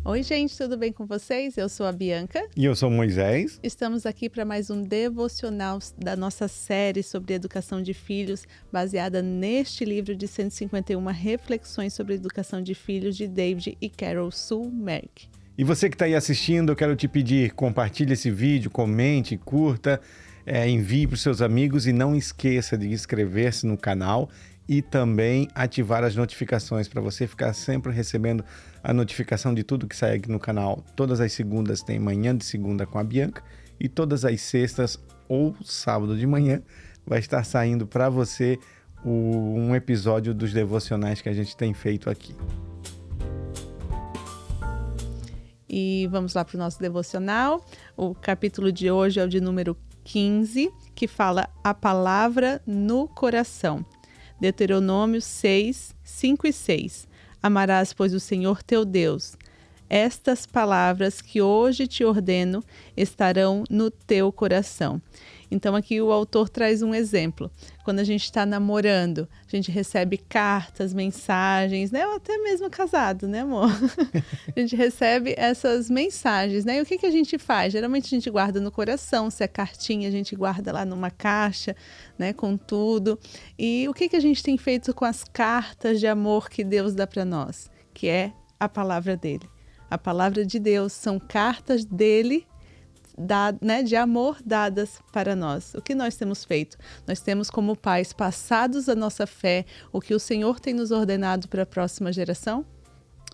Oi, gente, tudo bem com vocês? Eu sou a Bianca. E eu sou o Moisés. Estamos aqui para mais um devocional da nossa série sobre educação de filhos, baseada neste livro de 151 reflexões sobre educação de filhos de David e Carol Sue Merrick. E você que está aí assistindo, eu quero te pedir, compartilhe esse vídeo, comente, curta, envie para os seus amigos e não esqueça de inscrever-se no canal e também ativar as notificações para você ficar sempre recebendo a notificação de tudo que sai aqui no canal. Todas as segundas tem Manhã de Segunda com a Bianca e todas as sextas ou sábado de manhã vai estar saindo para você um episódio dos devocionais que a gente tem feito aqui. E vamos lá para o nosso devocional. O capítulo de hoje é o de número 15, que fala a palavra no coração. Deuteronômio 6, 5 e 6. Amarás, pois, o Senhor teu Deus. Estas palavras que hoje te ordeno estarão no teu coração. Então aqui o autor traz um exemplo. Quando a gente está namorando, a gente recebe cartas, mensagens, né? Ou até mesmo casado, né, amor? A gente recebe essas mensagens, né? E o que a gente faz? Geralmente a gente guarda no coração. Se é cartinha, a gente guarda lá numa caixa, né? Com tudo. E o que a gente tem feito com as cartas de amor que Deus dá para nós? Que é a palavra dele. A palavra de Deus são cartas dele, de amor dadas para nós. O que nós temos feito? Nós temos como pais passados a nossa fé, o que o Senhor tem nos ordenado para a próxima geração?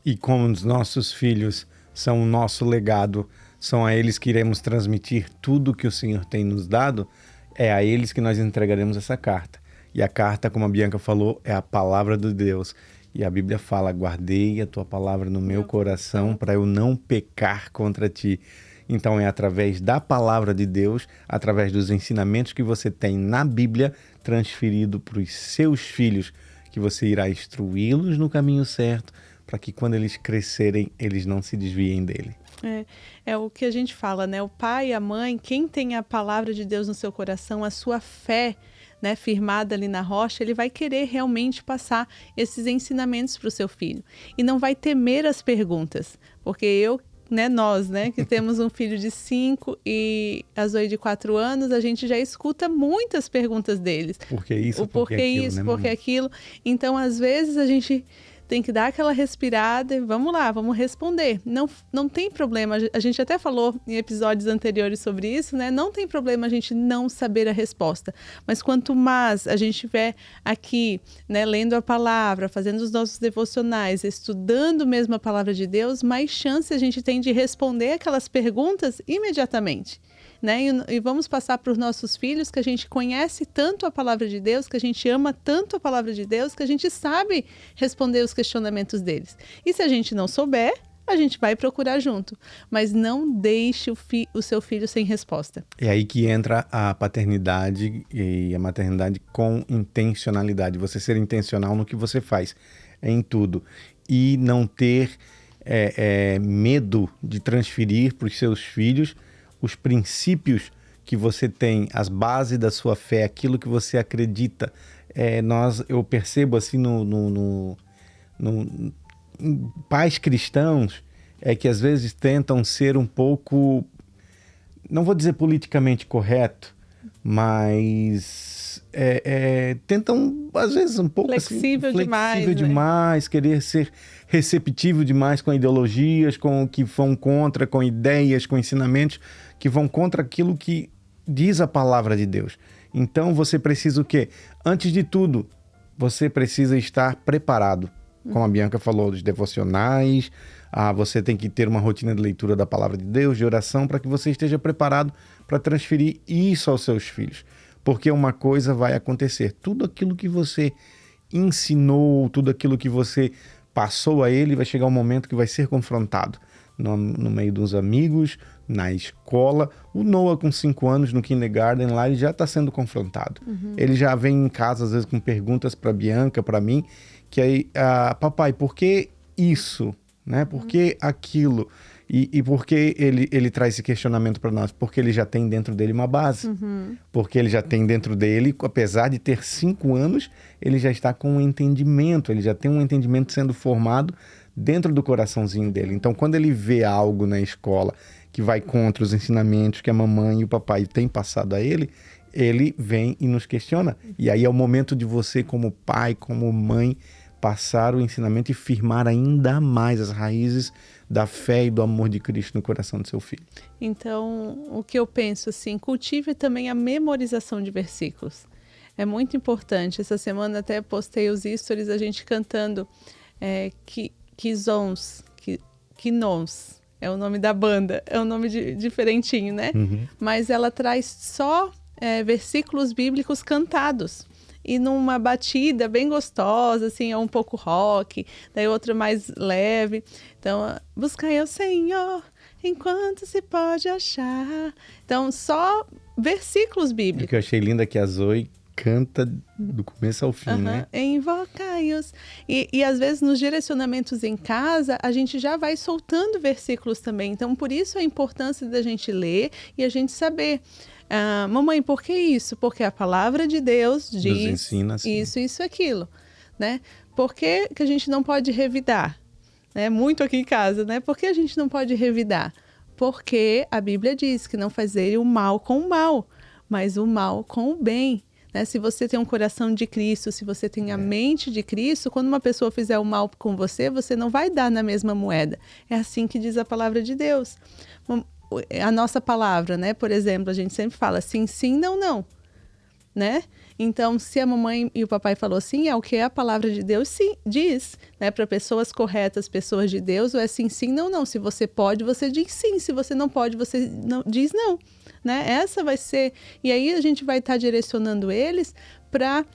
E como os nossos filhos são o nosso legado, são a eles que iremos transmitir tudo que o Senhor tem nos dado, é a eles que nós entregaremos essa carta. E a carta, como a Bianca falou, é a palavra de Deus. E a Bíblia fala, guardei a tua palavra no meu coração para eu não pecar contra ti. Então é através da palavra de Deus, através dos ensinamentos que você tem na Bíblia, transferido para os seus filhos, que você irá instruí-los no caminho certo, para que quando eles crescerem, eles não se desviem dele. É o que a gente fala, né? O pai e a mãe, quem tem a palavra de Deus no seu coração, a sua fé, né, firmada ali na rocha, ele vai querer realmente passar esses ensinamentos para o seu filho. E não vai temer as perguntas, porque nós, que temos um filho de 5 e a Zoe de 4 anos, a gente já escuta muitas perguntas deles. Por que isso? Por que isso? Por que aquilo? Então, às vezes, a gente tem que dar aquela respirada e vamos lá, vamos responder. Não tem problema, a gente até falou em episódios anteriores sobre isso, né? Não tem problema a gente não saber a resposta. Mas quanto mais a gente estiver aqui, né, lendo a palavra, fazendo os nossos devocionais, estudando mesmo a palavra de Deus, mais chance a gente tem de responder aquelas perguntas imediatamente. Né? E vamos passar para os nossos filhos que a gente conhece tanto a palavra de Deus, que a gente ama tanto a palavra de Deus, que a gente sabe responder os questionamentos deles. E se a gente não souber, a gente vai procurar junto. Mas não deixe o seu filho sem resposta. É aí que entra a paternidade e a maternidade com intencionalidade. Você ser intencional no que você faz, em tudo. E não ter medo de transferir para os seus filhos os princípios que você tem, as bases da sua fé, aquilo que você acredita. Eu percebo assim pais cristãos que às vezes tentam ser um pouco, não vou dizer politicamente correto, mas tentam às vezes um pouco flexível demais, querer ser receptivo demais com ideologias, com o que vão contra, com ideias, com ensinamentos que vão contra aquilo que diz a palavra de Deus. Então você precisa o quê? Antes de tudo, você precisa estar preparado. Como a Bianca falou, dos devocionais, você tem que ter uma rotina de leitura da palavra de Deus, de oração, para que você esteja preparado para transferir isso aos seus filhos. Porque uma coisa vai acontecer, tudo aquilo que você ensinou, tudo aquilo que você passou a ele, vai chegar um momento que vai ser confrontado. No meio dos amigos, na escola. O Noah, com 5 anos, no kindergarten, lá ele já está sendo confrontado. Ele já vem em casa, às vezes, com perguntas para Bianca, para mim, que aí, papai, por que isso? Né? Por que aquilo? E por que ele traz esse questionamento para nós? Porque ele já tem dentro dele uma base. Porque ele já tem dentro dele, apesar de ter 5 anos, ele já está com um entendimento, ele já tem um entendimento sendo formado dentro do coraçãozinho dele. Então, quando ele vê algo na escola que vai contra os ensinamentos que a mamãe e o papai têm passado a ele, ele vem e nos questiona. E aí é o momento de você, como pai, como mãe, passar o ensinamento e firmar ainda mais as raízes da fé e do amor de Cristo no coração do seu filho. Então, o que eu penso assim, cultive também a memorização de versículos. É muito importante. Essa semana até postei os stories, a gente cantando Quizons, Quinons, é o nome da banda, é um nome diferentinho, né? Uhum. Mas ela traz só versículos bíblicos cantados. E numa batida bem gostosa, assim, é um pouco rock, daí outra mais leve. Então, buscai ao Senhor enquanto se pode achar. Então, só versículos bíblicos. O que eu achei lindo é que a Zoe canta do começo ao fim, né? Invocai-os. E às vezes nos direcionamentos em casa, a gente já vai soltando versículos também. Então, por isso a importância da gente ler e a gente saber. Mamãe, por que isso? Porque a palavra de Deus diz nos ensina assim. Isso, aquilo, né? Por que a gente não pode revidar? Né? Muito aqui em casa, né? Por que a gente não pode revidar? Porque a Bíblia diz que não fazer o mal com o mal, mas o mal com o bem. Né? Se você tem um coração de Cristo, se você tem a mente de Cristo, quando uma pessoa fizer o mal com você, você não vai dar na mesma moeda. É assim que diz a palavra de Deus. A nossa palavra, né? Por exemplo, a gente sempre fala sim, sim, não, não, né? Então, se a mamãe e o papai falou sim, é o que a palavra de Deus sim, diz, né? Para pessoas corretas, pessoas de Deus, ou é sim, sim, não, não. Se você pode, você diz sim. Se você não pode, você não, diz não, né? Essa vai ser... E aí a gente vai estar direcionando eles para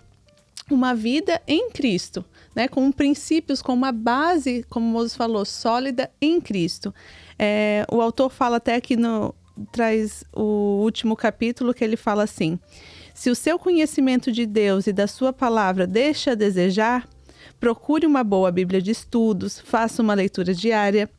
uma vida em Cristo, né? Com princípios, com uma base, como o Moses falou, sólida em Cristo. O autor fala até aqui traz o último capítulo que ele fala assim: se o seu conhecimento de Deus e da sua palavra deixa a desejar, procure uma boa Bíblia de estudos, faça uma leitura diária,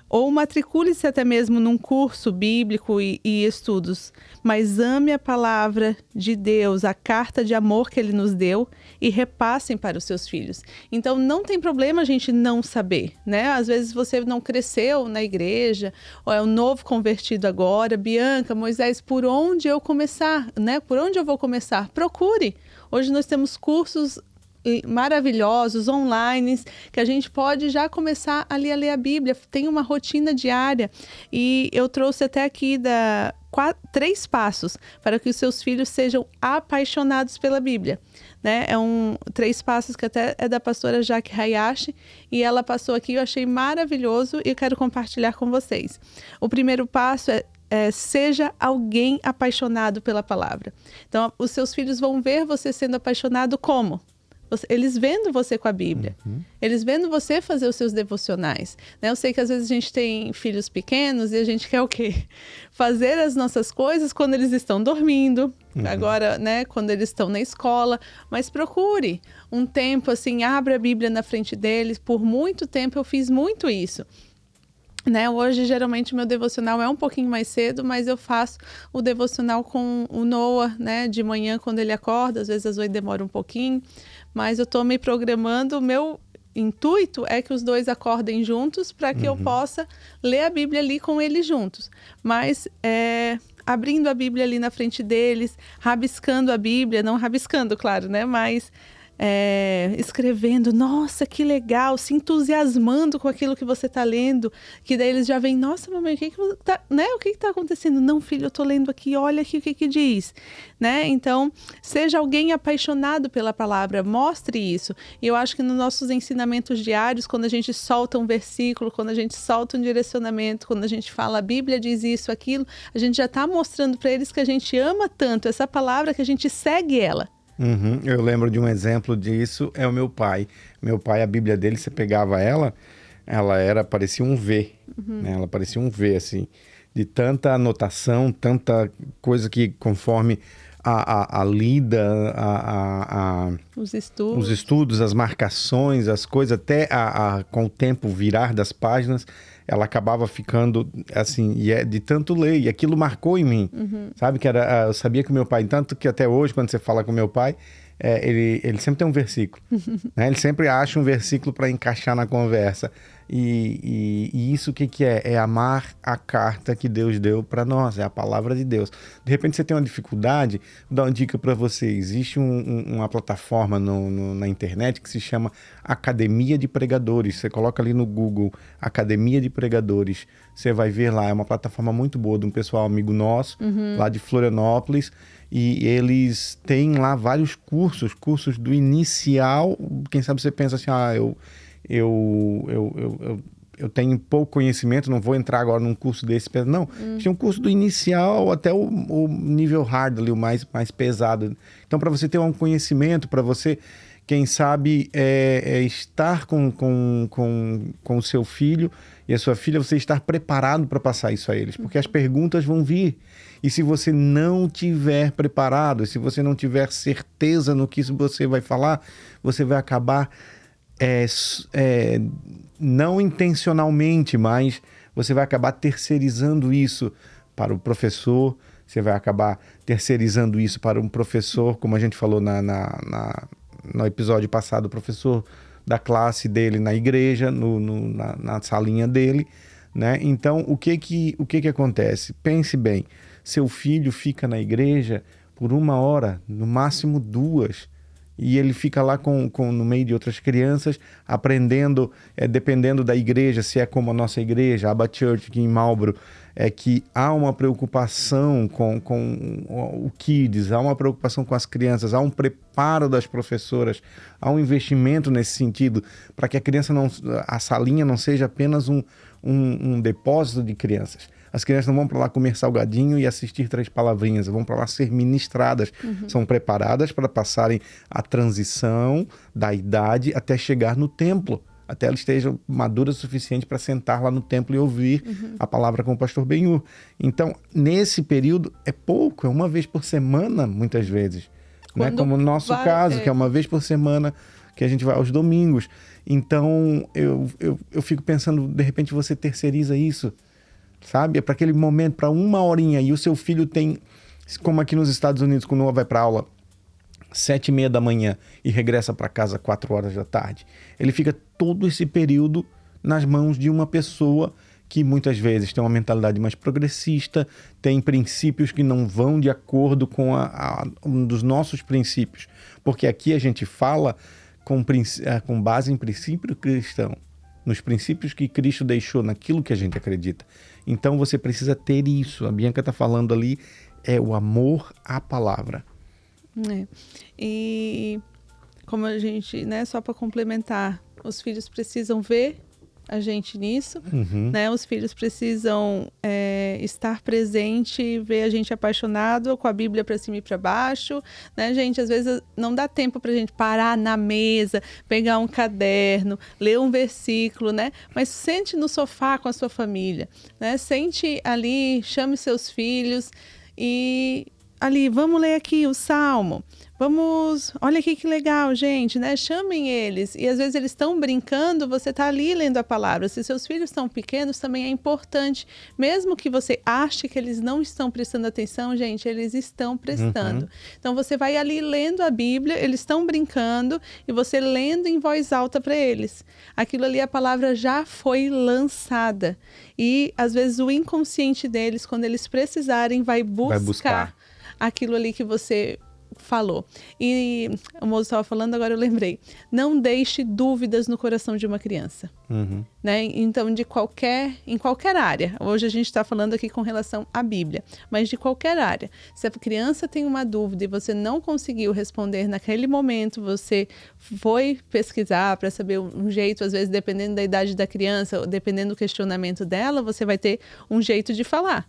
ou matricule-se até mesmo num curso bíblico e estudos, mas ame a palavra de Deus, a carta de amor que Ele nos deu, e repassem para os seus filhos. Então, não tem problema a gente não saber, né? Às vezes você não cresceu na igreja, ou é um novo convertido agora. Bianca, Moisés, por onde eu começar, né? Por onde eu vou começar? Procure. Hoje nós temos cursos maravilhosos, online, que a gente pode já começar a ler a Bíblia. Tem uma rotina diária e eu trouxe até aqui 3 passos para que os seus filhos sejam apaixonados pela Bíblia, né? 3 passos que até é da pastora Jaque Hayashi e ela passou aqui, eu achei maravilhoso e eu quero compartilhar com vocês. O primeiro passo seja alguém apaixonado pela palavra. Então, os seus filhos vão ver você sendo apaixonado como? Eles vendo você com a Bíblia, eles vendo você fazer os seus devocionais, né? Eu sei que às vezes a gente tem filhos pequenos e a gente quer o quê? Fazer as nossas coisas quando eles estão dormindo, agora, né? Quando eles estão na escola, mas procure um tempo assim, abra a Bíblia na frente deles. Por muito tempo eu fiz muito isso. Né? Hoje, geralmente, meu devocional é um pouquinho mais cedo, mas eu faço o devocional com o Noah, né? De manhã, quando ele acorda. Às vezes, às 8 demora um pouquinho, mas eu estou me programando. O meu intuito é que os dois acordem juntos para que eu possa ler a Bíblia ali com eles juntos. Mas abrindo a Bíblia ali na frente deles, rabiscando a Bíblia, não rabiscando, claro, né? Mas... escrevendo, nossa, que legal, se entusiasmando com aquilo que você está lendo, que daí eles já vêm, nossa, mamãe, o que está acontecendo? Não, filho, eu estou lendo aqui, olha aqui o que diz, né? Então, seja alguém apaixonado pela palavra, mostre isso. E eu acho que nos nossos ensinamentos diários, quando a gente solta um versículo, quando a gente solta um direcionamento, quando a gente fala, a Bíblia diz isso, aquilo, a gente já está mostrando para eles que a gente ama tanto essa palavra que a gente segue ela. Eu lembro de um exemplo disso, é o meu pai. Meu pai, a Bíblia dele, você pegava ela parecia um V, né? Ela parecia um V, assim, de tanta anotação, tanta coisa que conforme a lida, os estudos, as marcações, as coisas, até com o tempo virar das páginas, ela acabava ficando assim, de tanto ler, e aquilo marcou em mim, sabe? Eu sabia que o meu pai, tanto que até hoje, quando você fala com meu pai, ele sempre tem um versículo, né? Ele sempre acha um versículo para encaixar na conversa. E isso o que é? É amar a carta que Deus deu para nós, é a palavra de Deus. De repente você tem uma dificuldade, vou dar uma dica para você. Existe uma plataforma na internet que se chama Academia de Pregadores. Você coloca ali no Google, Academia de Pregadores. Você vai ver lá, é uma plataforma muito boa de um pessoal amigo nosso, lá de Florianópolis. E eles têm lá vários cursos do inicial. Quem sabe você pensa assim, eu tenho pouco conhecimento, não vou entrar agora num curso desse. Não, tem um curso do inicial até o nível hard ali, o mais pesado. Então, para você ter um conhecimento, para você, quem sabe, estar com o seu filho e a sua filha, você estar preparado para passar isso a eles, porque as perguntas vão vir. E se você não tiver preparado, se você não tiver certeza no que você vai falar, você vai acabar, não intencionalmente, mas você vai acabar terceirizando isso para o professor, você vai acabar terceirizando isso para um professor, como a gente falou no episódio passado, o professor da classe dele na igreja, na salinha dele, né? Então, o que acontece? Pense bem, seu filho fica na igreja por 1 hora, no máximo 2, e ele fica lá no meio de outras crianças, aprendendo, dependendo da igreja, se é como a nossa igreja, a Abba Church aqui em Marlborough, que há uma preocupação com o Kids, há uma preocupação com as crianças, há um preparo das professoras, há um investimento nesse sentido, para que a salinha não seja apenas um depósito de crianças. As crianças não vão para lá comer salgadinho e assistir 3 palavrinhas, vão para lá ser ministradas. São preparadas para passarem a transição da idade até chegar no templo, até elas estejam maduras o suficiente para sentar lá no templo e ouvir a palavra com o pastor Benhur. Então, nesse período, é pouco, é 1 vez por semana, muitas vezes. Né? Como no nosso caso, que é 1 vez por semana, que a gente vai aos domingos. Então, eu fico pensando, de repente você terceiriza isso, sabe? É para aquele momento, para 1 horinha, e o seu filho tem, como aqui nos Estados Unidos, quando Noah vai para aula 7h30 da manhã e regressa para casa 4 horas da tarde, ele fica todo esse período nas mãos de uma pessoa que muitas vezes tem uma mentalidade mais progressista, tem princípios que não vão de acordo com um dos nossos princípios, porque aqui a gente fala com base em princípio cristão, nos princípios que Cristo deixou, naquilo que a gente acredita. Então você precisa ter isso. A Bianca está falando ali, é o amor à palavra. E como a gente, né, só para complementar, os filhos precisam ver a gente nisso, né? Os filhos precisam estar presente, ver a gente apaixonado, com a Bíblia para cima e para baixo, né, gente? Às vezes não dá tempo para a gente parar na mesa, pegar um caderno, ler um versículo, né? Mas sente no sofá com a sua família, né? Sente ali, chame seus filhos e ali, vamos ler aqui o Salmo. Olha aqui que legal, gente, né? Chamem eles. E às vezes eles estão brincando, você está ali lendo a palavra. Se seus filhos estão pequenos, também é importante. Mesmo que você ache que eles não estão prestando atenção, gente, eles estão prestando. Então você vai ali lendo a Bíblia, eles estão brincando e você lendo em voz alta para eles. Aquilo ali, a palavra já foi lançada. E às vezes o inconsciente deles, quando eles precisarem, vai buscar aquilo ali que você falou. E o moço estava falando, agora eu lembrei. Não deixe dúvidas no coração de uma criança. Né? Então, em qualquer área. Hoje a gente está falando aqui com relação à Bíblia, mas de qualquer área. Se a criança tem uma dúvida e você não conseguiu responder naquele momento, você foi pesquisar para saber um jeito, às vezes dependendo da idade da criança, dependendo do questionamento dela, você vai ter um jeito de falar.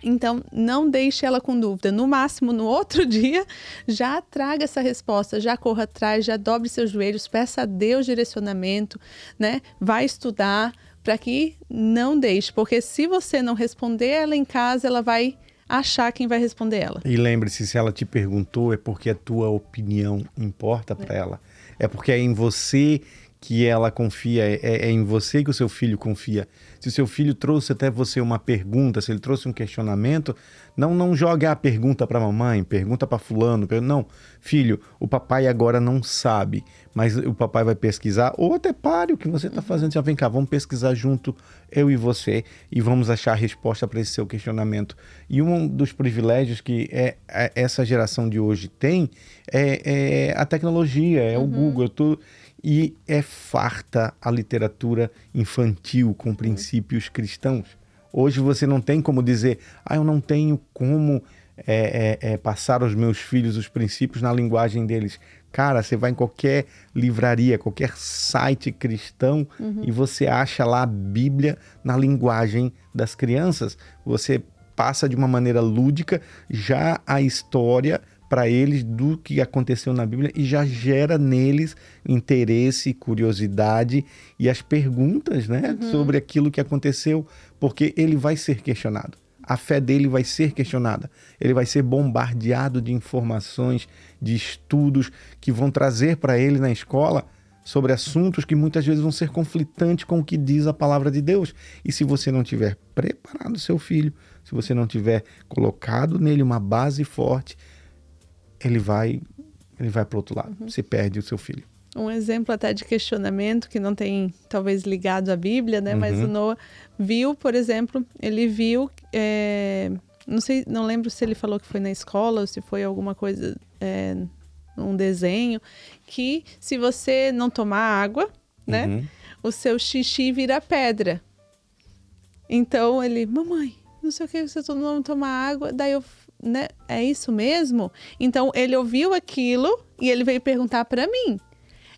Então, não deixe ela com dúvida. No máximo, no outro dia, já traga essa resposta, já corra atrás, já dobre seus joelhos, peça a Deus direcionamento, né? Vai estudar para que não deixe. Porque se você não responder ela em casa, ela vai achar quem vai responder ela. E lembre-se, se ela te perguntou, é porque a tua opinião importa para ela. É porque é em você que ela confia, é em você que o seu filho confia. Se o seu filho trouxe até você uma pergunta, se ele trouxe um questionamento, não jogue a pergunta para a mamãe, pergunta para fulano. Não, filho, o papai agora não sabe, mas o papai vai pesquisar, ou até pare o que você está fazendo. Já vem cá, vamos pesquisar junto, eu e você, e vamos achar a resposta para esse seu questionamento. E um dos privilégios que essa geração de hoje tem é a tecnologia, é o Google, e é farta a literatura infantil com princípios cristãos. Hoje você não tem como dizer, eu não tenho como passar aos meus filhos os princípios na linguagem deles. Cara, você vai em qualquer livraria, qualquer site cristão e você acha lá a Bíblia na linguagem das crianças. Você passa de uma maneira lúdica já a história para eles do que aconteceu na Bíblia e já gera neles interesse, curiosidade e as perguntas, né, sobre aquilo que aconteceu, porque ele vai ser questionado. A fé dele vai ser questionada. Ele vai ser bombardeado de informações, de estudos que vão trazer para ele na escola sobre assuntos que muitas vezes vão ser conflitantes com o que diz a palavra de Deus. E se você não tiver preparado seu filho, se você não tiver colocado nele uma base forte, ele vai para o outro lado, se perde o seu filho. Um exemplo até de questionamento que não tem talvez ligado à Bíblia, né? Mas o Noah viu, por exemplo, ele viu, não lembro se ele falou que foi na escola ou se foi alguma coisa, um desenho, que se você não tomar água, né? O seu xixi vira pedra. Então ele, mamãe, não sei o que, você não toma água, daí eu... Né? É isso mesmo? Então ele ouviu aquilo e ele veio perguntar para mim.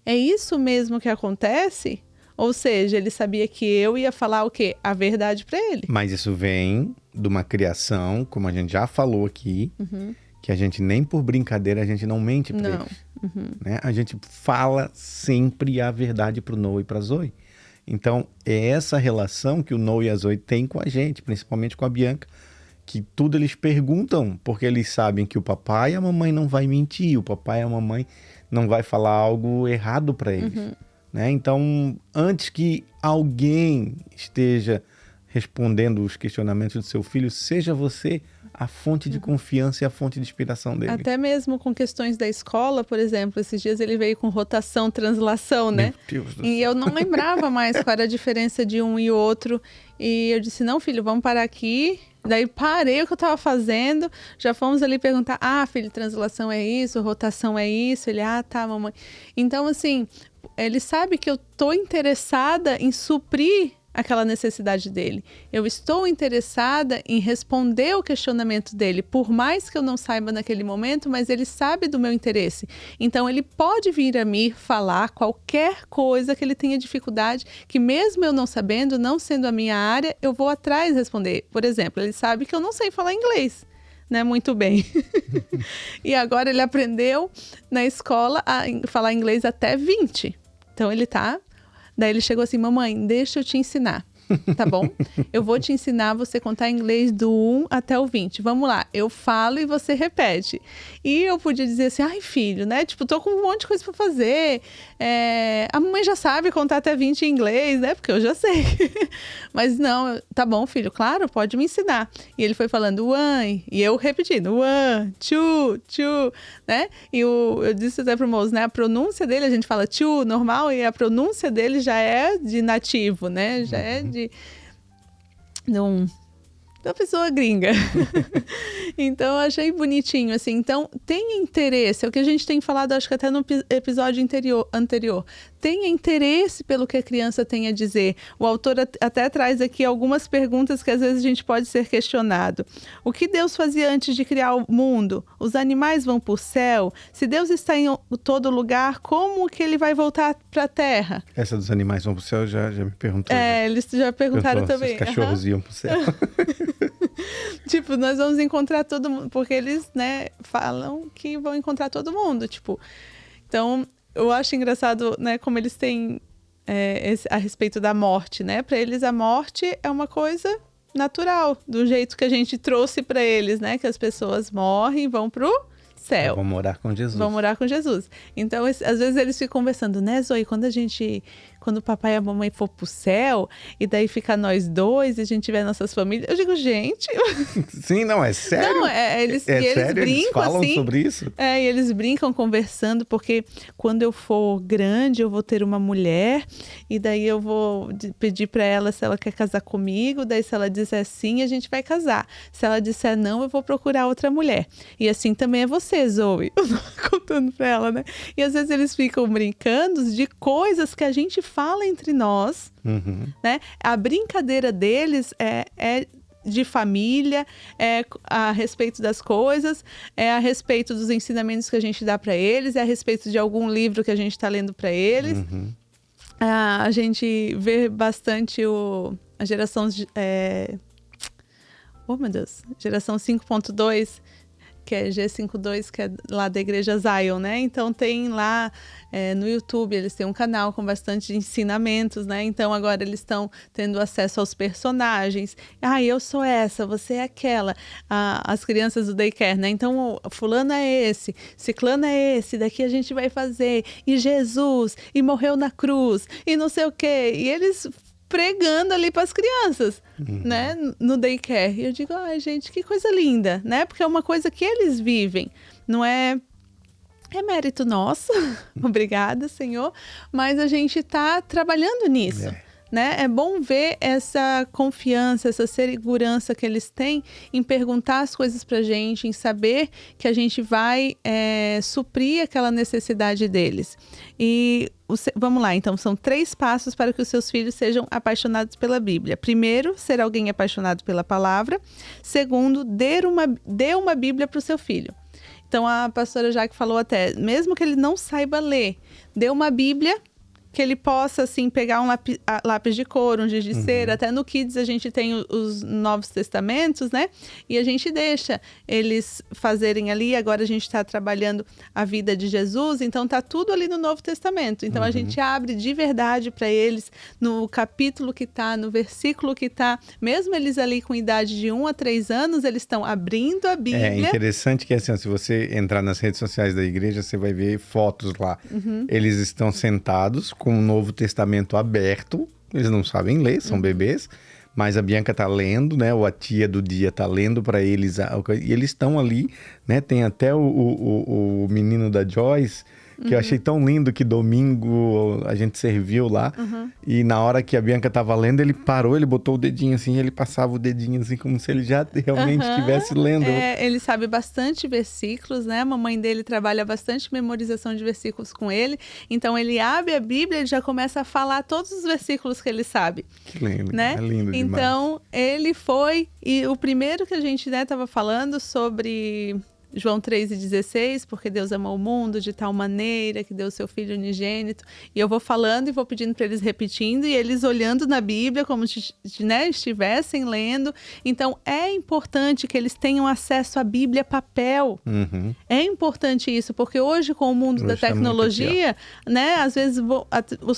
É isso mesmo que acontece? Ou seja, ele sabia que eu ia falar o quê? A verdade para ele. Mas isso vem de uma criação, como a gente já falou aqui, que a gente nem por brincadeira, a gente não mente para eles. Né? A gente fala sempre a verdade para o Noah e para a Zoe. Então é essa relação que o Noah e a Zoe têm com a gente, principalmente com a Bianca, que tudo eles perguntam, porque eles sabem que o papai e a mamãe não vai mentir, o papai e a mamãe não vai falar algo errado para eles. Né? Então, antes que alguém esteja respondendo os questionamentos do seu filho, seja você a fonte de confiança e a fonte de inspiração dele. Até mesmo com questões da escola, por exemplo, esses dias ele veio com rotação, translação, né? Meu Deus do E céu. eu não lembrava mais qual era a diferença de um e outro. E eu disse, não, filho, vamos parar aqui. Daí parei o que eu estava fazendo, já fomos ali perguntar, filho, translação é isso, rotação é isso. Ele, tá, mamãe. Então, assim, ele sabe que eu estou interessada em suprir aquela necessidade dele. Eu estou interessada em responder o questionamento dele, por mais que eu não saiba naquele momento, mas ele sabe do meu interesse. Então, ele pode vir a mim falar qualquer coisa que ele tenha dificuldade, que mesmo eu não sabendo, não sendo a minha área, eu vou atrás responder. Por exemplo, ele sabe que eu não sei falar inglês, né? Muito bem. E agora ele aprendeu na escola a falar inglês até 20. Então, ele tá... Daí ele chegou assim, mamãe, deixa eu te ensinar, tá bom? Eu vou te ensinar você contar inglês do 1 até o 20. Vamos lá, eu falo e você repete. E eu podia dizer assim, filho, né? Tipo, tô com um monte de coisa pra fazer. A mamãe já sabe contar até 20 em inglês, né? Porque eu já sei. Mas não, tá bom, filho, claro, pode me ensinar. E ele foi falando one, e eu repetindo, one, two, né? E eu disse até pro moço, né? A pronúncia dele, a gente fala two, normal, e a pronúncia dele já é de nativo, né? Já é de uma pessoa gringa. Então, eu achei bonitinho, assim. Então, tenha interesse, é o que a gente tem falado, acho que até no episódio anterior. Tenha interesse pelo que a criança tem a dizer. O autor até traz aqui algumas perguntas que às vezes a gente pode ser questionado. O que Deus fazia antes de criar o mundo? Os animais vão para o céu? Se Deus está em todo lugar, como que ele vai voltar para a terra? Essa dos animais vão para o céu já me perguntou. Eles já perguntaram também. Os cachorros iam para o céu. Tipo, nós vamos encontrar todo mundo, porque eles, né, falam que vão encontrar todo mundo, tipo. Então, eu acho engraçado, né, como eles têm a respeito da morte, né? Para eles a morte é uma coisa natural, do jeito que a gente trouxe para eles, né? Que as pessoas morrem e vão pro céu. Vão morar com Jesus. Vão morar com Jesus. Então, às vezes eles ficam conversando, né, Zoe? Quando o papai e a mamãe for pro céu, e daí fica nós dois, e a gente tiver nossas famílias. Eu digo, gente... Sim, não, é sério? Não, eles brincam, eles falam assim, sobre isso? E eles brincam conversando, porque quando eu for grande, eu vou ter uma mulher, e daí eu vou pedir para ela se ela quer casar comigo, daí se ela disser sim, a gente vai casar. Se ela disser não, eu vou procurar outra mulher. E assim também é você, Zoe. Eu tô contando pra ela, né? E às vezes eles ficam brincando de coisas que a gente fala entre nós, né? A brincadeira deles é de família, é a respeito das coisas, é a respeito dos ensinamentos que a gente dá para eles, é a respeito de algum livro que a gente está lendo para eles. A gente vê bastante a geração... Oh, meu Deus! Geração 5.2, que é G52, que é lá da Igreja Zion, né? Então tem lá no YouTube, eles têm um canal com bastante ensinamentos, né? Então agora eles estão tendo acesso aos personagens. Eu sou essa, você é aquela. As crianças do daycare, né? Então fulano é esse, ciclano é esse, daqui a gente vai fazer. E Jesus, e morreu na cruz, e não sei o quê. E eles pregando ali para as crianças, né, no daycare. E eu digo, gente, que coisa linda, né? Porque é uma coisa que eles vivem, não é mérito nosso, obrigada, Senhor, mas a gente está trabalhando nisso. Né? É bom ver essa confiança, essa segurança que eles têm em perguntar as coisas pra gente, em saber que a gente vai suprir aquela necessidade deles. E vamos lá, então, são 3 passos para que os seus filhos sejam apaixonados pela Bíblia. Primeiro, ser alguém apaixonado pela palavra. Segundo, dê uma Bíblia para o seu filho. Então, a pastora Jaque falou até, mesmo que ele não saiba ler, dê uma Bíblia que ele possa, assim, pegar um lápis de cor, um giz de cera. Até no Kids a gente tem os Novos Testamentos, né? E a gente deixa eles fazerem ali. Agora a gente está trabalhando a vida de Jesus, então tá tudo ali no Novo Testamento. Então a gente abre de verdade para eles no capítulo que tá, no versículo que tá. Mesmo eles ali com idade de 1 a 3 anos, eles estão abrindo a Bíblia. É interessante que, assim, se você entrar nas redes sociais da igreja, você vai ver fotos lá. Eles estão sentados com o Novo Testamento aberto, eles não sabem ler, são bebês, mas a Bianca tá lendo, né, ou a tia do dia tá lendo para eles, e eles estão ali, né, tem até o menino da Joyce, que eu achei tão lindo, que domingo a gente serviu lá, e na hora que a Bianca tava lendo, ele parou, ele botou o dedinho assim, ele passava o dedinho assim, como se ele já realmente estivesse lendo. Ele sabe bastante versículos, né? A mamãe dele trabalha bastante memorização de versículos com ele, então ele abre a Bíblia e já começa a falar todos os versículos que ele sabe. Que lindo, né? É lindo demais. Então, ele foi, e o primeiro que a gente, né, tava falando sobre João 3,16, porque Deus amou o mundo de tal maneira que deu o seu Filho unigênito. E eu vou falando e vou pedindo para eles repetindo, e eles olhando na Bíblia como se, né, estivessem lendo. Então, é importante que eles tenham acesso à Bíblia papel. É importante isso, porque hoje, com o mundo da tecnologia, né, às vezes,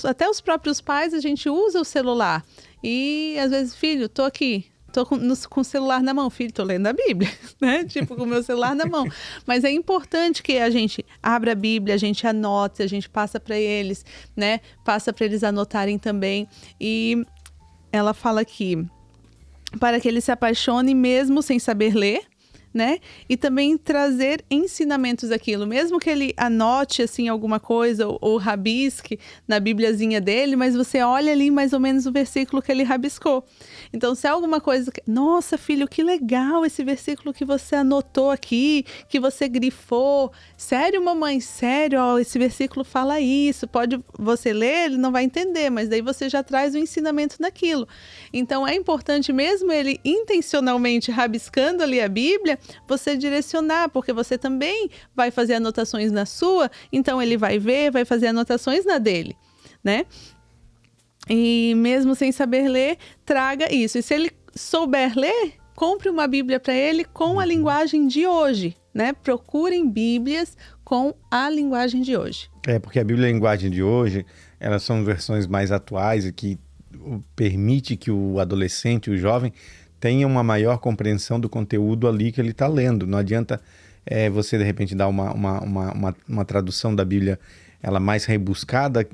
até os próprios pais, a gente usa o celular. E, às vezes, filho, tô aqui. Tô com o celular na mão, filho, tô lendo a Bíblia, né? Tipo, com o meu celular na mão. Mas é importante que a gente abra a Bíblia, a gente anote, a gente passa para eles, né? Passa para eles anotarem também. E ela fala aqui, para que eles se apaixonem mesmo sem saber ler, né? E também trazer ensinamentos daquilo, mesmo que ele anote assim alguma coisa ou rabisque na bibliazinha dele, mas você olha ali mais ou menos o versículo que ele rabiscou. Então, se é alguma coisa que... Nossa, filho, que legal esse versículo que você anotou aqui, que você grifou. Sério, mamãe? Sério? Ó, esse versículo fala isso. Pode você ler, ele não vai entender, mas daí você já traz o ensinamento naquilo. Então, é importante, mesmo ele intencionalmente rabiscando ali a Bíblia, você direcionar, porque você também vai fazer anotações na sua, então ele vai ver, vai fazer anotações na dele, né? E mesmo sem saber ler, traga isso. E se ele souber ler, compre uma Bíblia para ele com a linguagem de hoje, né? Procurem Bíblias com a linguagem de hoje. Porque a Bíblia e a linguagem de hoje, elas são versões mais atuais e que permite que o adolescente, o jovem, tenha uma maior compreensão do conteúdo ali que ele está lendo. Não adianta você de repente dá uma tradução da Bíblia ela mais rebuscada,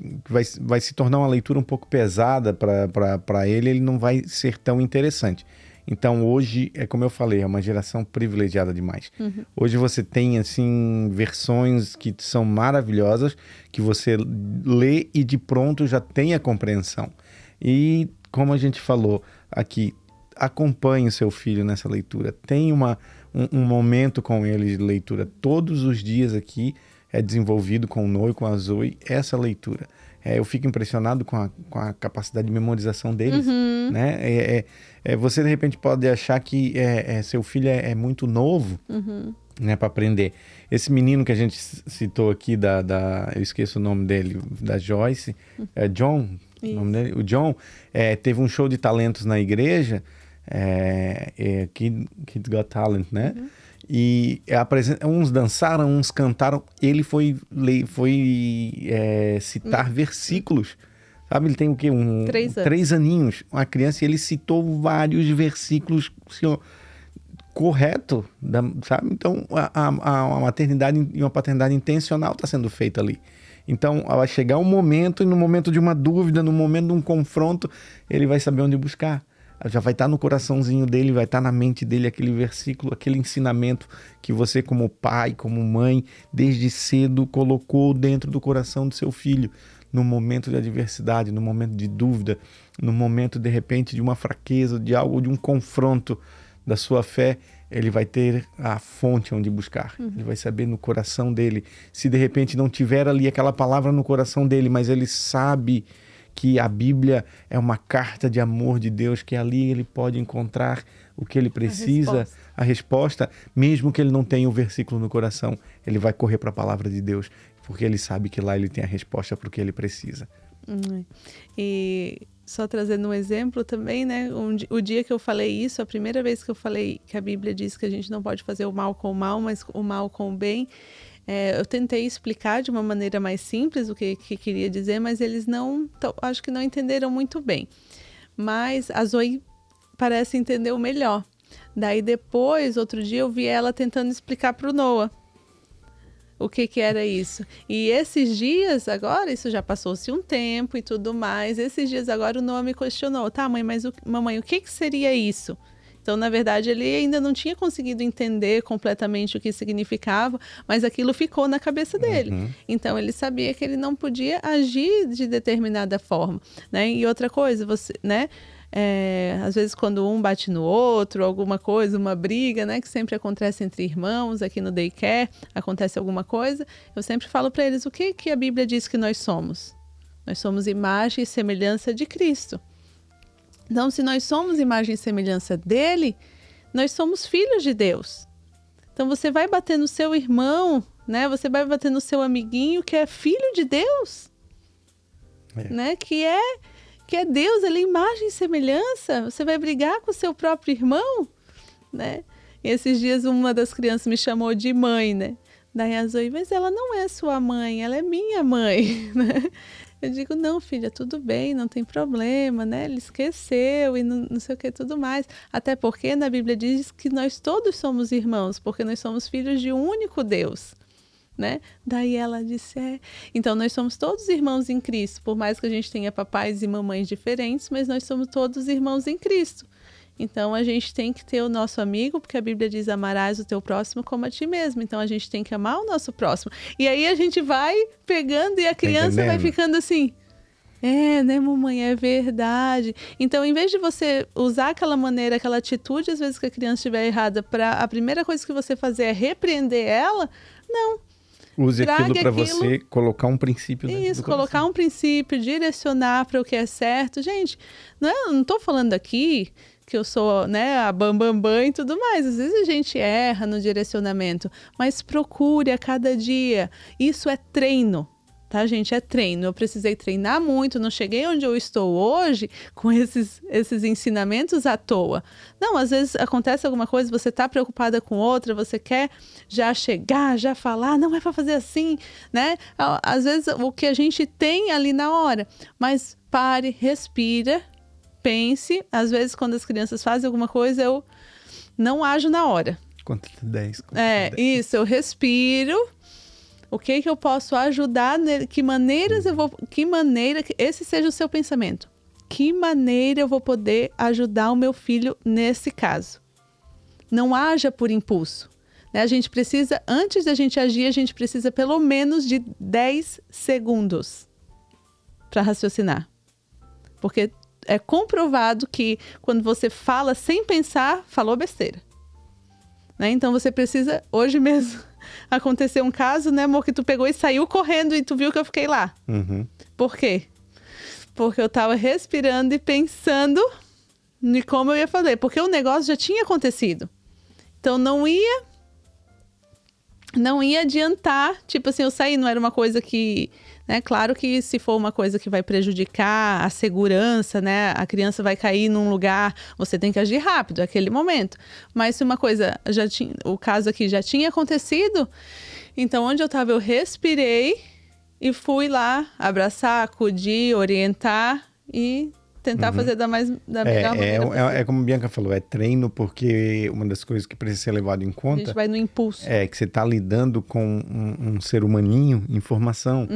vai se tornar uma leitura um pouco pesada para ele não vai ser tão interessante. Então hoje, é como eu falei, é uma geração privilegiada demais. Hoje você tem assim versões que são maravilhosas, que você lê e de pronto já tem a compreensão. E como a gente falou aqui, acompanhe o seu filho nessa leitura. Tem um momento com ele de leitura. Todos os dias aqui é desenvolvido com o Noah e com a Zoe essa leitura. Eu fico impressionado com a capacidade de memorização deles. Né? Você, de repente, pode achar que seu filho é muito novo, né, para aprender. Esse menino que a gente citou aqui, eu esqueço o nome dele, da Joyce, John, o nome dele, o John, teve um show de talentos na igreja, Kids Got Talent, né? E uns dançaram, uns cantaram. Ele foi citar versículos. Sabe, ele tem o quê? 3 aninhos. Uma criança, e ele citou vários versículos assim, correto, sabe? Então, a maternidade e uma paternidade intencional está sendo feita ali. Então, vai chegar um momento, e no momento de uma dúvida, no momento de um confronto, ele vai saber onde buscar. Já vai estar no coraçãozinho dele, vai estar na mente dele aquele versículo, aquele ensinamento que você, como pai, como mãe, desde cedo colocou dentro do coração do seu filho. No momento de adversidade, no momento de dúvida, no momento, de repente, de uma fraqueza, de algo, de um confronto da sua fé, ele vai ter a fonte onde buscar. Ele vai saber no coração dele. Se de repente não tiver ali aquela palavra no coração dele, mas ele sabe que a Bíblia é uma carta de amor de Deus, que ali ele pode encontrar o que ele precisa, a resposta, mesmo que ele não tenha o versículo no coração, ele vai correr para a palavra de Deus, porque ele sabe que lá ele tem a resposta para o que ele precisa. E só trazendo um exemplo também, né? O dia que eu falei isso, a primeira vez que eu falei que a Bíblia diz que a gente não pode fazer o mal com o mal, mas o mal com o bem, eu tentei explicar de uma maneira mais simples o que queria dizer, mas eles acho que não entenderam muito bem. Mas a Zoe parece entender o melhor. Daí depois, outro dia, eu vi ela tentando explicar para o Noah o que era isso. E esses dias agora, isso já passou-se um tempo e tudo mais, esses dias agora o Noah me questionou, tá mãe, mas mamãe, o que seria isso? Então, na verdade, ele ainda não tinha conseguido entender completamente o que significava, mas aquilo ficou na cabeça dele. Então, ele sabia que ele não podia agir de determinada forma, né? E outra coisa, né? Às vezes, quando um bate no outro, alguma coisa, uma briga, né? Que sempre acontece entre irmãos, aqui no daycare, acontece alguma coisa, eu sempre falo para eles o que a Bíblia diz que nós somos. Nós somos imagem e semelhança de Cristo. Então, se nós somos imagem e semelhança dele, nós somos filhos de Deus. Então, você vai bater no seu irmão, né? Você vai bater no seu amiguinho que é filho de Deus, né? Que é Deus, ele é imagem e semelhança. Você vai brigar com o seu próprio irmão, né? E esses dias uma das crianças me chamou de mãe, né? Daí a Zoe, mas ela não é sua mãe, ela é minha mãe, né? Eu digo, não, filha, tudo bem, não tem problema, né? Ele esqueceu e não sei o que, tudo mais. Até porque na Bíblia diz que nós todos somos irmãos, porque nós somos filhos de um único Deus, né? Daí ela disse, então nós somos todos irmãos em Cristo, por mais que a gente tenha papais e mamães diferentes, mas nós somos todos irmãos em Cristo. Então, a gente tem que ter o nosso amigo, porque a Bíblia diz, amarás o teu próximo como a ti mesmo. Então, a gente tem que amar o nosso próximo. E aí, a gente vai pegando e a criança vai ficando assim, né, mamãe, é verdade. Então, em vez de você usar aquela maneira, aquela atitude, às vezes que a criança estiver errada, a primeira coisa que você fazer é repreender ela, não. Use aquilo para você colocar um princípio dentro do coração. Isso, colocar um princípio, direcionar para o que é certo. Gente, não estou falando aqui que eu sou, né, a bambambam e tudo mais. Às vezes a gente erra no direcionamento, mas procure a cada dia. Isso é treino, tá, gente? É treino. Eu precisei treinar muito, não cheguei onde eu estou hoje com esses ensinamentos à toa. Não, às vezes acontece alguma coisa, você está preocupada com outra, você quer já chegar, já falar, não é para fazer assim, né? Às vezes o que a gente tem ali na hora, mas pare, respira, pense. Às vezes quando as crianças fazem alguma coisa, eu não ajo na hora. conta 10. Isso, eu respiro. O que eu posso ajudar nele? Que maneira que esse seja o seu pensamento? Que maneira eu vou poder ajudar o meu filho nesse caso? Não haja por impulso. Né? A gente precisa, antes da gente agir, a gente precisa pelo menos de 10 segundos para raciocinar. Porque é comprovado que quando você fala sem pensar, falou besteira. Né? Então você precisa, hoje mesmo, aconteceu um caso, né, amor, que tu pegou e saiu correndo e tu viu que eu fiquei lá. Uhum. Por quê? Porque eu tava respirando e pensando em como eu ia fazer. Porque o negócio já tinha acontecido. Então não ia adiantar, tipo assim, eu saí, não era uma coisa que, né, claro que se for uma coisa que vai prejudicar a segurança, né, a criança vai cair num lugar, você tem que agir rápido, naquele momento. Mas se uma coisa o caso aqui já tinha acontecido, então onde eu estava eu respirei e fui lá abraçar, acudir, orientar e tentar fazer da melhor maneira possível. É como a Bianca falou, é treino, porque uma das coisas que precisa ser levado em conta... A gente vai no impulso. É que você está lidando com um ser humaninho em formação.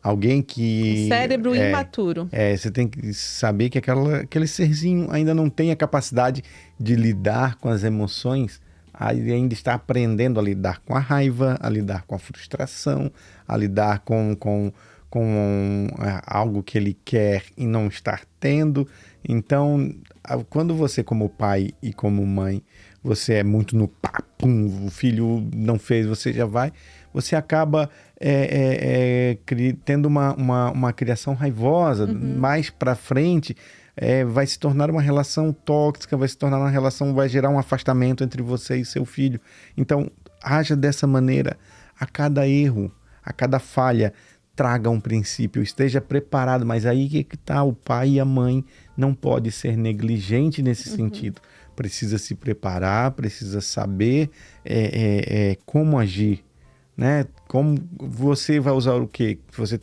Alguém que... Um cérebro imaturo. Você tem que saber que aquele serzinho ainda não tem a capacidade de lidar com as emoções. Ele ainda está aprendendo a lidar com a raiva, a lidar com a frustração, a lidar com algo que ele quer e não estar tendo. Então, quando você como pai e como mãe, você é muito no papum, o filho não fez, você já vai, você acaba tendo uma criação raivosa. Mais para frente, vai se tornar uma relação tóxica, vai se tornar uma relação, vai gerar um afastamento entre você e seu filho. Então, haja dessa maneira. A cada erro, a cada falha, traga um princípio, esteja preparado. Mas aí que está, o pai e a mãe não pode ser negligente nesse sentido. Precisa se preparar, precisa saber como agir, né? Como você vai usar o quê? Você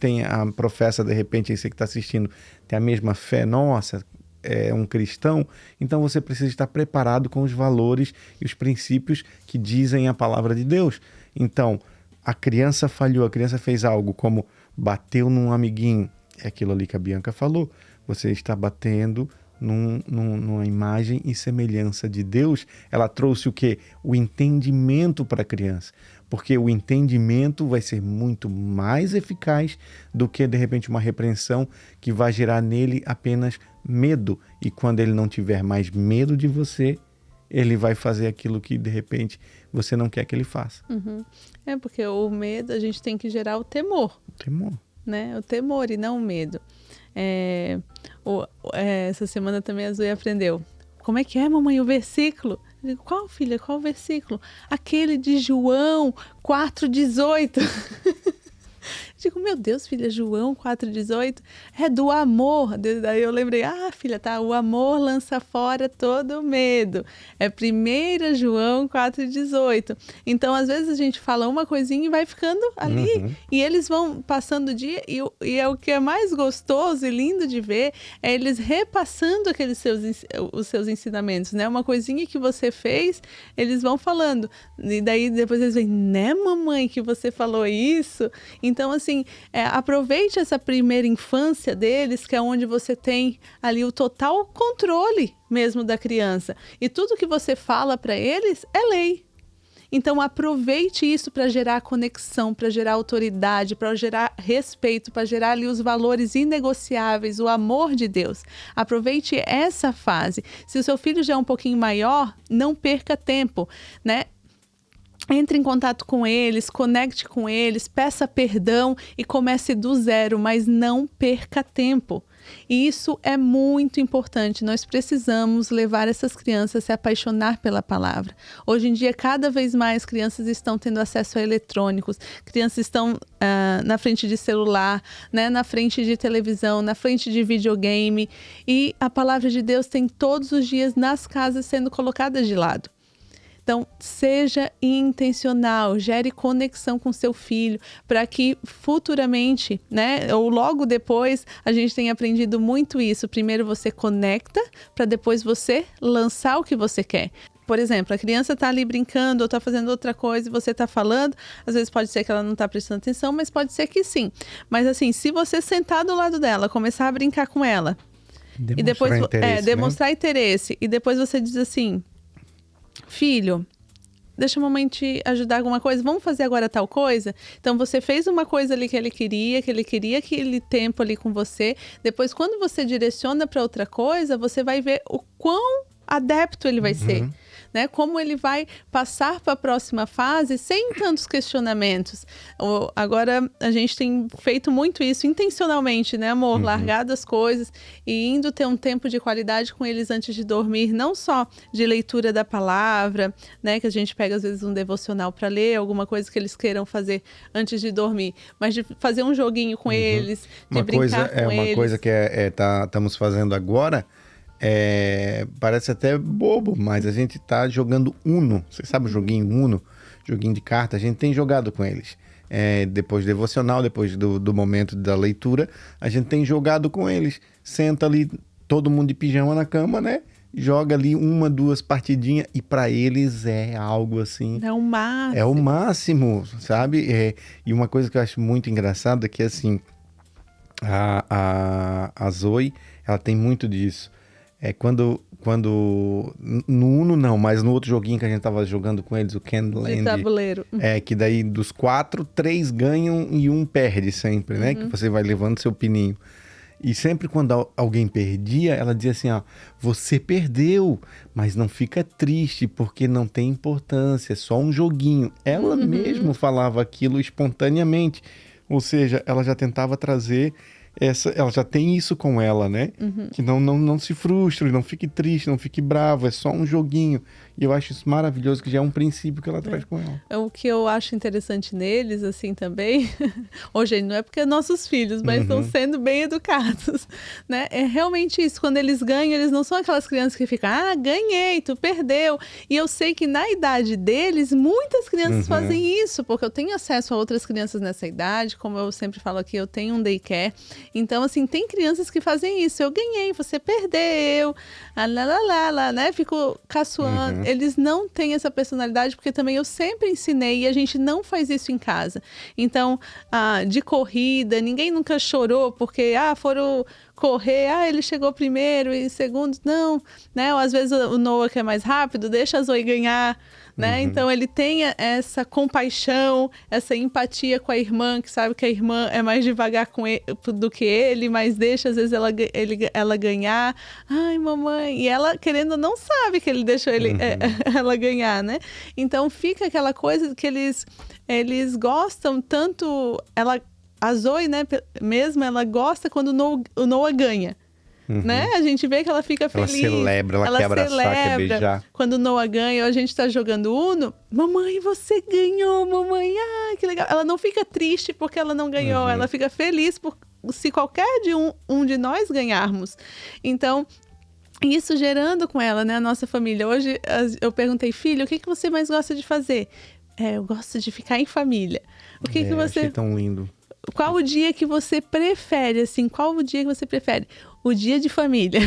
professa, de repente, aí você que está assistindo, tem a mesma fé nossa, é um cristão, então você precisa estar preparado com os valores e os princípios que dizem a palavra de Deus. Então, a criança falhou, a criança fez algo como bateu num amiguinho, é aquilo ali que a Bianca falou, você está batendo numa imagem e semelhança de Deus. Ela trouxe o quê? O entendimento para a criança, porque o entendimento vai ser muito mais eficaz do que, de repente, uma repreensão que vai gerar nele apenas medo, e quando ele não tiver mais medo de você, ele vai fazer aquilo que, de repente, você não quer que ele faça. Porque o medo, a gente tem que gerar o temor. O temor. Né? O temor e não o medo. Essa semana também a Zoe aprendeu. Como é que é, mamãe, o versículo? Eu digo, qual, filha? Qual versículo? Aquele de João 4,18. Digo, meu Deus, filha, João 4,18 é do amor. Daí eu lembrei, filha, tá, o amor lança fora todo o medo. É 1 João 4,18. Então, às vezes a gente fala uma coisinha e vai ficando ali. E eles vão passando o dia e é o que é mais gostoso e lindo de ver, é eles repassando os seus ensinamentos, né? Uma coisinha que você fez, eles vão falando. E daí depois eles vêm, né, mamãe, que você falou isso? Então, assim, aproveite essa primeira infância deles, que é onde você tem ali o total controle mesmo da criança. E tudo que você fala para eles é lei. Então, aproveite isso para gerar conexão, para gerar autoridade, para gerar respeito, para gerar ali os valores inegociáveis, o amor de Deus. Aproveite essa fase. Se o seu filho já é um pouquinho maior, não perca tempo, né? Entre em contato com eles, conecte com eles, peça perdão e comece do zero, mas não perca tempo. E isso é muito importante. Nós precisamos levar essas crianças a se apaixonar pela palavra. Hoje em dia, cada vez mais crianças estão tendo acesso a eletrônicos, crianças estão na frente de celular, né, na frente de televisão, na frente de videogame. E a palavra de Deus tem todos os dias nas casas sendo colocada de lado. Então, seja intencional, gere conexão com seu filho, para que futuramente, né, ou logo depois, a gente tenha aprendido muito isso. Primeiro você conecta, para depois você lançar o que você quer. por exemplo, a criança está ali brincando ou está fazendo outra coisa e você está falando, às vezes pode ser que ela não está prestando atenção, mas pode ser que sim. Mas assim, se você sentar do lado dela, começar a brincar com ela, e depois demonstrar interesse, e depois você diz assim, filho, deixa a mamãe te ajudar alguma coisa, vamos fazer agora tal coisa? Então você fez uma coisa ali que ele queria aquele tempo ali com você, depois quando você direciona para outra coisa, você vai ver o quão adepto ele vai ser. Né? Como ele vai passar para a próxima fase sem tantos questionamentos. Agora, a gente tem feito muito isso intencionalmente, né, amor? Largado as coisas e indo ter um tempo de qualidade com eles antes de dormir, não só de leitura da palavra, né, que a gente pega às vezes um devocional para ler, alguma coisa que eles queiram fazer antes de dormir, mas de fazer um joguinho com eles, de brincar com eles. Uma coisa que estamos fazendo agora, parece até bobo, mas a gente tá jogando Uno. Você sabe o joguinho Uno? Joguinho de carta, a gente tem jogado com eles. Depois do devocional, depois do momento da leitura, a gente tem jogado com eles. Senta ali, todo mundo de pijama na cama, né? Joga ali 1, 2 partidinhas e para eles é algo assim... É o máximo. É o máximo, sabe? E uma coisa que eu acho muito engraçada é que, assim, a Zoe, ela tem muito disso. Quando no Uno não, mas no outro joguinho que a gente tava jogando com eles, o Candleland, de tabuleiro. Que daí dos 4, 3 ganham e 1 perde sempre, né? Que você vai levando seu pininho. E sempre quando alguém perdia, ela dizia assim, ó, você perdeu, mas não fica triste porque não tem importância, é só um joguinho. Ela mesma falava aquilo espontaneamente, ou seja, ela já tentava trazer ela já tem isso com ela, né? Que não se frustre, não fique triste, não fique bravo, é só um joguinho. E eu acho isso maravilhoso, que já é um princípio que ela traz com ela. O que eu acho interessante neles, assim, também, hoje não é porque é nossos filhos, mas estão sendo bem educados, né? É realmente isso, quando eles ganham, eles não são aquelas crianças que ficam, ganhei, tu perdeu. E eu sei que na idade deles, muitas crianças fazem isso, porque eu tenho acesso a outras crianças nessa idade, como eu sempre falo aqui, eu tenho um daycare. Então, assim, tem crianças que fazem isso. Eu ganhei, você perdeu. Né? Fico caçoando. Eles não têm essa personalidade, porque também eu sempre ensinei e a gente não faz isso em casa. Então, de corrida, ninguém nunca chorou porque, foram correr, ele chegou primeiro e segundo, não, né? Ou às vezes o Noah, que é mais rápido, deixa a Zoe ganhar, né? Então ele tem essa compaixão, essa empatia com a irmã, que sabe que a irmã é mais devagar do que ele, mas deixa às vezes ela ganhar. Ai, mamãe, e ela querendo não sabe que ele deixou ela ganhar, né? Então fica aquela coisa que eles gostam tanto, a Zoe, né, mesmo, ela gosta quando o Noah ganha. Né? A gente vê que ela fica feliz. Ela celebra, ela quer abraçar, quer beijar. Quando o Noah ganha, ou a gente tá jogando Uno, mamãe, você ganhou, mamãe, que legal. Ela não fica triste porque ela não ganhou, ela fica feliz se qualquer um de nós ganharmos. Então, isso gerando com ela, né, a nossa família. Hoje eu perguntei, filho, o que você mais gosta de fazer? Eu gosto de ficar em família. O que você... Achei tão lindo. Qual o dia que você prefere, assim? Qual o dia que você prefere? O dia de família.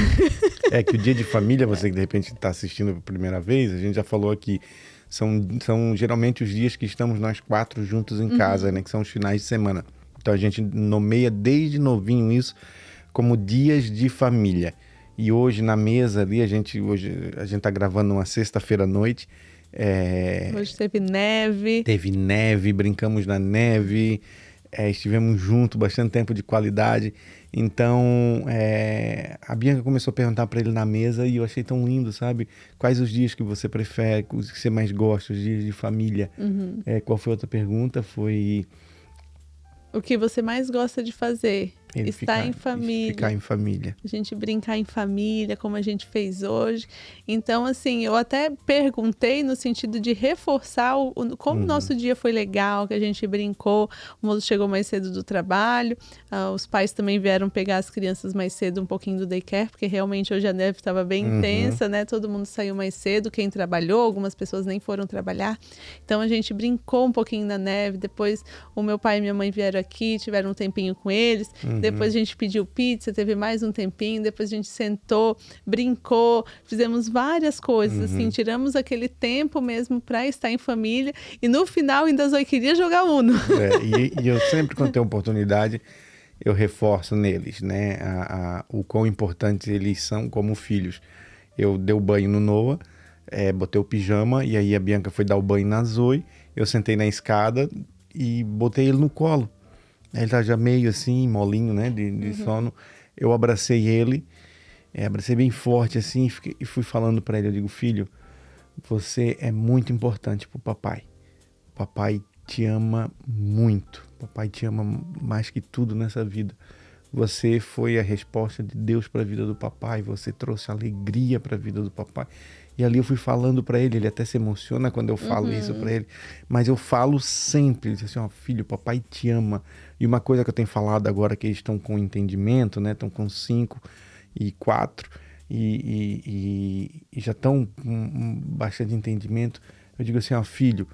Que o dia de família, você que de repente está assistindo pela primeira vez, a gente já falou aqui, são geralmente os dias que estamos nós 4 juntos em casa, né? Que são os finais de semana. Então a gente nomeia desde novinho isso como dias de família. E hoje na mesa ali, hoje a gente tá gravando uma sexta-feira à noite. Hoje teve neve. Teve neve, brincamos na neve. Estivemos juntos, bastante tempo de qualidade. Então, a Bianca começou a perguntar para ele na mesa e eu achei tão lindo, sabe? Quais os dias que você prefere, os que você mais gosta, os dias de família. Qual foi a outra pergunta? Foi... O que você mais gosta de fazer? Estar em família. Ficar em família. A gente brincar em família, como a gente fez hoje. Então, assim, eu até perguntei no sentido de reforçar como o nosso dia foi legal, que a gente brincou. O moço chegou mais cedo do trabalho. Os pais também vieram pegar as crianças mais cedo um pouquinho do daycare, porque realmente hoje a neve estava bem intensa, né? Todo mundo saiu mais cedo, quem trabalhou, algumas pessoas nem foram trabalhar. Então, a gente brincou um pouquinho na neve. Depois, o meu pai e minha mãe vieram aqui, tiveram um tempinho com eles. Depois a gente pediu pizza, teve mais um tempinho, depois a gente sentou, brincou, fizemos várias coisas, assim, tiramos aquele tempo mesmo para estar em família, e no final ainda a Zoe queria jogar Uno. E eu sempre, quando tenho oportunidade, eu reforço neles, né, o quão importantes eles são como filhos. Eu dei o banho no Noah, botei o pijama, e aí a Bianca foi dar o banho na Zoe, eu sentei na escada e botei ele no colo. Ele tá já meio assim, molinho, né, de sono. Eu abracei ele, abracei bem forte assim, e fui falando para ele, eu digo, filho, você é muito importante pro papai. O papai te ama muito. O papai te ama mais que tudo nessa vida. Você foi a resposta de Deus para a vida do papai. Você trouxe alegria para a vida do papai. E ali eu fui falando para ele. Ele até se emociona quando eu falo isso para ele. Mas eu falo sempre. Ele diz assim, filho, o papai te ama. E uma coisa que eu tenho falado agora, que eles estão com entendimento, né? Estão com 5 e 4 e já estão com bastante entendimento. Eu digo assim, filho,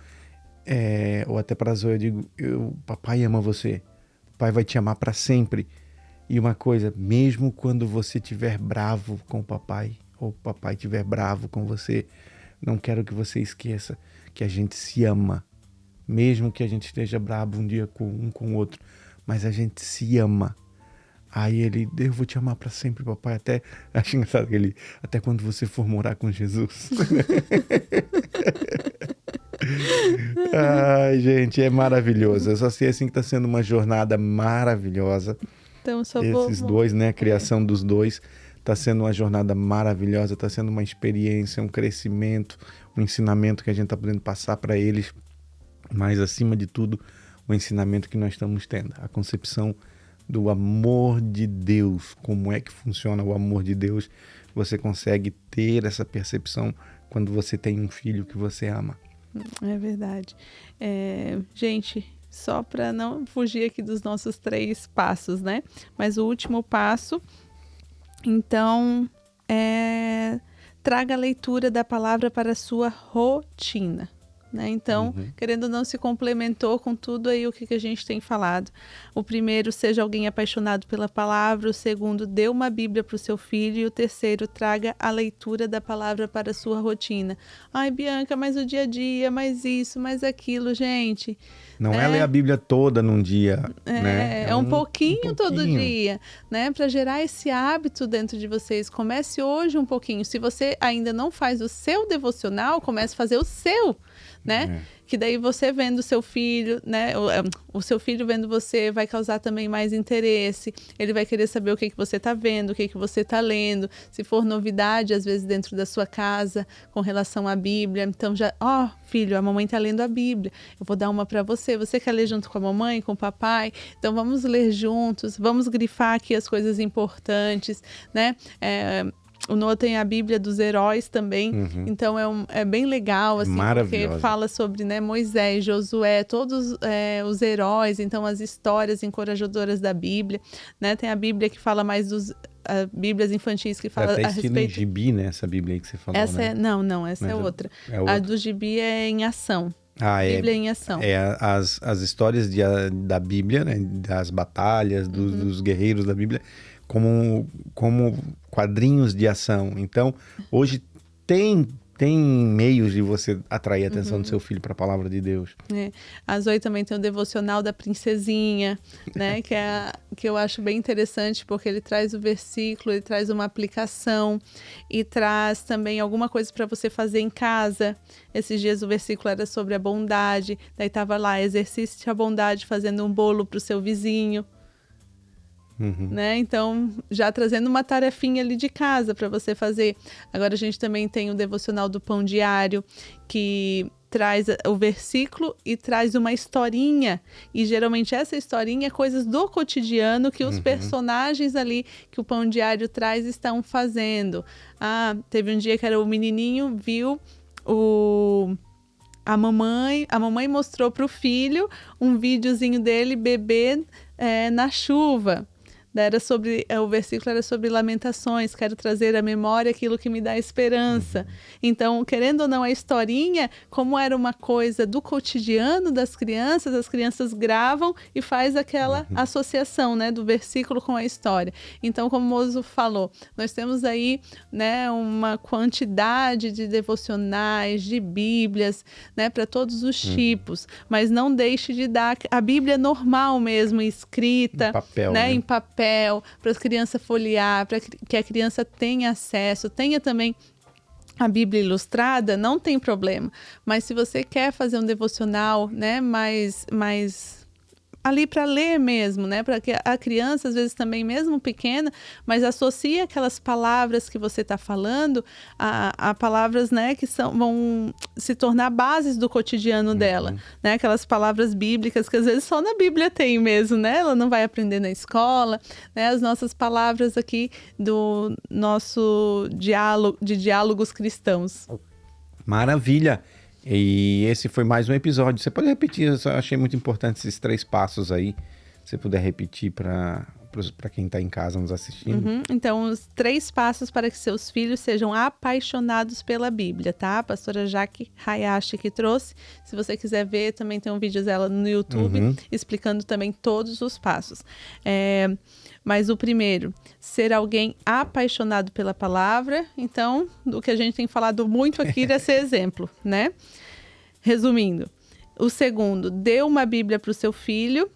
ou até para Zoe, eu digo, papai ama você. Papai vai te amar para sempre. E uma coisa, mesmo quando você estiver bravo com o papai, ou o papai estiver bravo com você, não quero que você esqueça que a gente se ama. Mesmo que a gente esteja bravo um dia com o outro, mas a gente se ama. Aí ele, eu vou te amar para sempre, papai. Acho engraçado que ele, até quando você for morar com Jesus. Ai, gente, é maravilhoso. Eu só sei assim que está sendo uma jornada maravilhosa. Então, Esses dois, né? A criação dos dois está sendo uma jornada maravilhosa, está sendo uma experiência, um crescimento, um ensinamento que a gente está podendo passar para eles. Mas, acima de tudo, o ensinamento que nós estamos tendo. A concepção do amor de Deus. Como é que funciona o amor de Deus? Você consegue ter essa percepção quando você tem um filho que você ama. É verdade. Gente, só para não fugir aqui dos nossos 3 passos, né? Mas o último passo, então, traga a leitura da palavra para a sua rotina. Né? Então, querendo ou não, se complementou com tudo aí o que a gente tem falado. O primeiro, seja alguém apaixonado pela palavra. O segundo, dê uma Bíblia para o seu filho. E o terceiro, traga a leitura da palavra para a sua rotina. Ai, Bianca, mas o dia a dia, mais isso, mais aquilo, gente. Não é ler a Bíblia toda num dia, né? É um pouquinho todo dia, né? Para gerar esse hábito dentro de vocês. Comece hoje um pouquinho. Se você ainda não faz o seu devocional, comece a fazer o seu, né? Que daí você vendo o seu filho, né? O seu filho vendo você vai causar também mais interesse. Ele vai querer saber o que você está vendo, o que você está lendo. Se for novidade, às vezes dentro da sua casa, com relação à Bíblia. Então filho, a mamãe está lendo a Bíblia. Eu vou dar uma para você. Você quer ler junto com a mamãe, com o papai? Então vamos ler juntos. Vamos grifar aqui as coisas importantes, né? O Noah tem a Bíblia dos heróis também, então é bem legal, assim, porque fala sobre, né, Moisés, Josué, todos os heróis, então as histórias encorajadoras da Bíblia, né? Tem a Bíblia que fala mais dos Bíblias infantis que fala até a respeito... em gibi, né? Essa Bíblia aí que você falou, essa né? Não, essa é outra. A do gibi é em ação. Bíblia em ação. As histórias da Bíblia, né? Das batalhas, dos guerreiros da Bíblia, como quadrinhos de ação. Então, hoje tem meios de você atrair a atenção do seu filho para a palavra de Deus. A Zoe também tem o devocional da princesinha, né? que eu acho bem interessante, porque ele traz o versículo, ele traz uma aplicação e traz também alguma coisa para você fazer em casa. Esses dias o versículo era sobre a bondade, daí estava lá, exercite a bondade fazendo um bolo para o seu vizinho. Né? Então, já trazendo uma tarefinha ali de casa para você fazer. Agora a gente também tem o devocional do Pão Diário, que traz o versículo e traz uma historinha. E geralmente essa historinha é coisas do cotidiano que os personagens ali que o Pão Diário traz estão fazendo. Teve um dia que era o menininho viu a mamãe mostrou para o filho um videozinho dele bebê na chuva. O versículo era sobre lamentações, quero trazer à memória aquilo que me dá esperança. Então, querendo ou não, a historinha, como era uma coisa do cotidiano das crianças, as crianças gravam e faz aquela associação, né, do versículo com a história. Então, como o Mozo falou, nós temos aí, né, uma quantidade de devocionais, de bíblias, né, para todos os tipos, mas não deixe de dar a Bíblia normal mesmo, escrita, em papel, para as crianças folhear, para que a criança tenha acesso, tenha também a Bíblia ilustrada, não tem problema. Mas se você quer fazer um devocional, né, mais ali para ler mesmo, né? Para que a criança, às vezes também mesmo pequena, mas associe aquelas palavras que você está falando a palavras, né, que vão se tornar bases do cotidiano dela, né? Aquelas palavras bíblicas que às vezes só na Bíblia tem mesmo, né? Ela não vai aprender na escola, né? As nossas palavras aqui do nosso diálogos cristãos. Maravilha! E esse foi mais um episódio. Você pode repetir, eu achei muito importante esses 3 passos aí. Se você puder repetir para quem está em casa nos assistindo. Então, os 3 passos para que seus filhos sejam apaixonados pela Bíblia, tá? A pastora Jaque Hayashi que trouxe. Se você quiser ver, também tem um vídeo dela no YouTube explicando também todos os passos. Mas o primeiro, ser alguém apaixonado pela palavra. Então, do que a gente tem falado muito aqui desse exemplo, né? Resumindo, o segundo, dê uma Bíblia para o seu filho,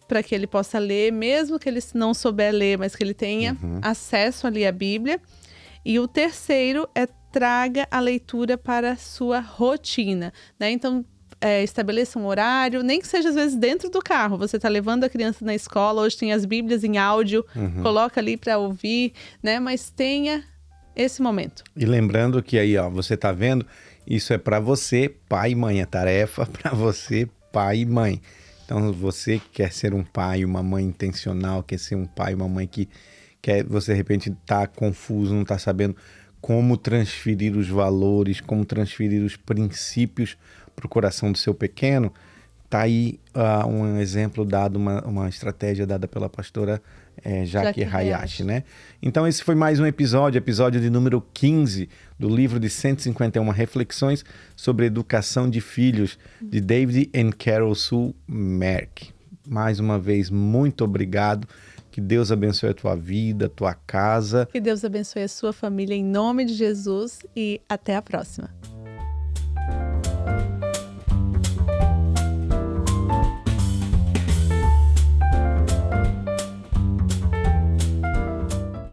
para que ele possa ler, mesmo que ele não souber ler, mas que ele tenha acesso ali à Bíblia. E o terceiro é traga a leitura para a sua rotina, né? Então, estabeleça um horário, nem que seja às vezes dentro do carro. Você está levando a criança na escola, hoje tem as Bíblias em áudio, coloca ali para ouvir, né? Mas tenha esse momento. E lembrando que aí, ó, você está vendo, isso é para você, pai e mãe, é tarefa para você, pai e mãe. Então, você que quer ser um pai, uma mãe intencional, quer ser um pai, uma mãe que você de repente está confuso, não está sabendo como transferir os valores, como transferir os princípios para o coração do seu pequeno, tá aí um exemplo dado, uma estratégia dada pela pastora Jaque Hayashi, né? Então esse foi mais um episódio de número 15 do livro de 151 reflexões sobre educação de filhos, de David and Carol Sue Merck. Mais uma vez, muito obrigado. Que Deus abençoe a tua vida, a tua casa. Que Deus abençoe a sua família em nome de Jesus e até a próxima.